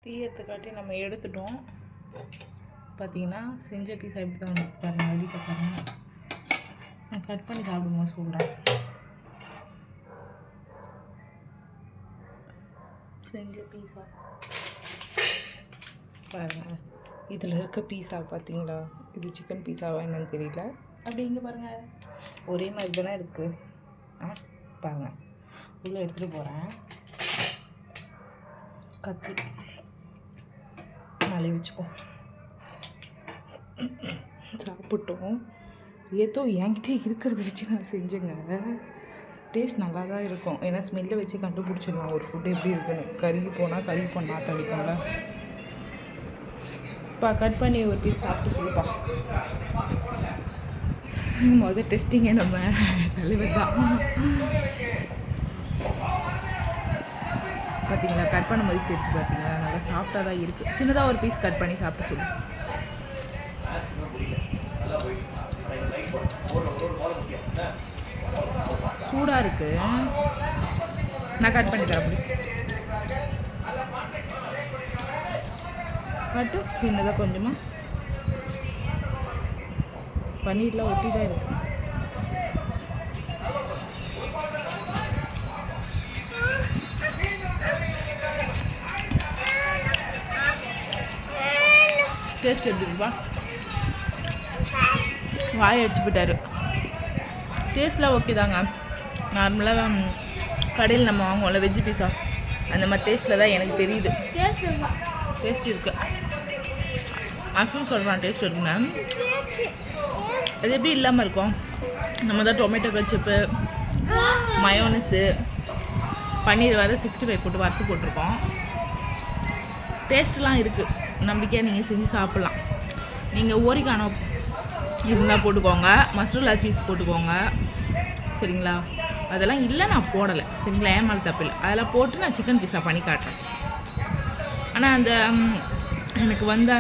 தீயத்துக்காட்டி நம்ம எடுத்துட்டோம். பார்த்தீங்கன்னா செஞ்ச பீஸா எப்படி தான் வந்து பாருங்கள், அடிக்க பாருங்கள். நான் கட் பண்ணி சாப்பிடும்போது சொல்கிறேன். செஞ்ச பீஸா பாருங்கள், இதில் இருக்க பீஸா பார்த்தீங்களா? இது சிக்கன் பீஸாவா என்னன்னு தெரியல. அப்படி இங்கே பாருங்கள், ஒரே மாதிரி தானே இருக்குது. பாருங்கள், உள்ளே எடுத்துகிட்டு போகிறேன். கத்தி நாளை வச்சுக்கோ. சாப்பிட்டோம். ஏதோ என்கிட்ட இருக்கிறத வச்சு நான் செஞ்சேங்க. டேஸ்ட் நல்லா தான் இருக்கும். ஏன்னா ஸ்மெல்லை வச்சு கண்டுபிடிச்சிடலாம் ஒரு ஃபுட்டு எப்படி இருக்குன்னு. கருகி போனால் கருகி போனால் தடிக்கும்ல. கட் பண்ணி ஒரு பீஸ் சாப்பிட்டு சொல்லுப்பா. முதல் டெஸ்டிங்கே நம்ம தலைவர் தான். பார்த்தீங்களா, கட் பண்ணும்போது தெரிஞ்சு பார்த்தீங்களா, நல்லா சாஃப்டாக தான் இருக்குது. சின்னதாக ஒரு பீஸ் கட் பண்ணி சாப்பிட்டு சொல்லு. சூடாக இருக்குது, நான் கட் பண்ணி தரேன். அப்படி கட்டு சின்னதாக கொஞ்சமாக. பன்னீர்லாம் ஒட்டி தான் இருக்குது. டேஸ்ட் எப்படி இருக்குப்பா? வாய் அடிச்சு போயிட்டாரு. டேஸ்ட்லாம் ஓகே தாங்க. நார்மலாக கடையில் நம்ம வாங்குவோம்ல வெஜ்ஜு பீஸா, அந்த மாதிரி டேஸ்ட்டில் தான் எனக்கு தெரியுது. டேஸ்ட் இருக்குது. அஃபும் சொல்கிறான் டேஸ்ட் இருக்குங்க. அது எப்படி இல்லாமல் இருக்கும்? நம்ம தான் டொமேட்டோ கெச்சப்பு, மயோனஸு, பன்னீர் வர 65 போட்டு வறுத்து போட்டிருக்கோம். டேஸ்ட்லாம் இருக்குது. நம்பிக்கையாக நீங்கள் செஞ்சு சாப்பிட்லாம். நீங்கள் ஓரிகானோ இருந்தால் போட்டுக்கோங்க, மஸ்ரூலா சீஸ் போட்டுக்கோங்க, சரிங்களா? அதெல்லாம் இல்லை, நான் போடலை, சரிங்களா? ஏமால் தப்பில்லை. அதெல்லாம் போட்டு நான் சிக்கன் பீஸா பண்ணி காட்டுறேன். ஆனால் அந்த எனக்கு வந்து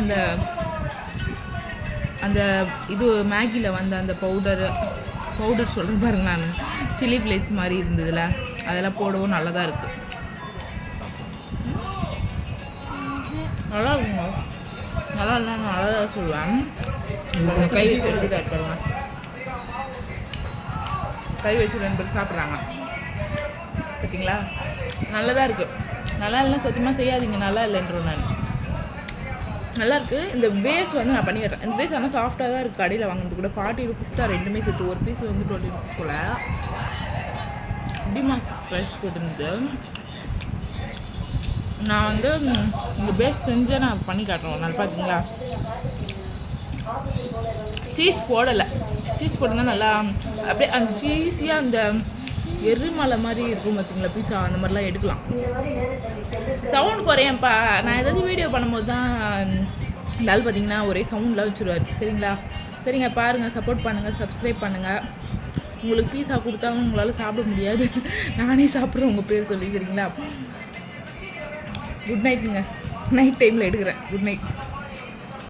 அந்த இது மேகியில் வந்து அந்த பவுடர் சொல்கிறேன் பாருங்க, நான் சில்லி ஃப்ளேக்ஸ் மாதிரி இருந்ததில்ல, அதெல்லாம் போடவும் நல்லா தான் இருக்குது. நல்லா இருக்குங்க. நல்லா இல்லை, நல்லா தான் சொல்லுவேன். கை வச்சு எடுத்துகிட்டு இருப்பாங்க. கை வச்சு 2 பேர் சாப்பிட்றாங்க. பார்த்தீங்களா, நல்லதாக இருக்குது. நல்லா இல்லைன்னா சத்தியமாக செய்யாதீங்க. நல்லா இல்லைன்றோம் நான். நல்லாயிருக்கு. இந்த பேஸ் வந்து நான் பண்ணி காட்டுறேன். இந்த பேஸ் ஆனால் சாஃப்டாக தான் இருக்குது. கடையில் வாங்கினது கூட 40 ரூபீஸ் தான் ரெண்டுமே சேர்த்து. ஒரு பீஸ் வந்து 20 ரூபீஸ் போல். டிமா ப்ரைஸ் போட்டுருந்தது. நான் வந்து இந்த பேஸ் செஞ்சு நான் பண்ணி காட்டுறேன். நல்லா பார்த்தீங்களா, சீஸ் போடலை. சீஸ் போட்டிருந்தா நல்லா அப்படியே அந்த சீஸியாக அந்த எருமலை மாதிரி இருக்கும் பார்த்தீங்களா பீஸா, அந்த மாதிரிலாம் எடுக்கலாம். சவுண்ட் குறையப்பா. நான் ஏதாச்சும் வீடியோ பண்ணும்போது தான் இந்த ஆள் பார்த்தீங்கன்னா ஒரே சவுண்ட்லாம் வச்சுருவார், சரிங்களா? சரிங்க, பாருங்கள், சப்போர்ட் பண்ணுங்கள், சப்ஸ்கிரைப் பண்ணுங்கள். உங்களுக்கு பீஸா கொடுத்தாலும் உங்களால் சாப்பிட முடியாது, நானே சாப்பிட்றேன் உங்கள் பேர் சொல்லி, சரிங்களா? குட் நைட்டுங்க. நைட் டைமில் எடுக்கிறேன். Good night.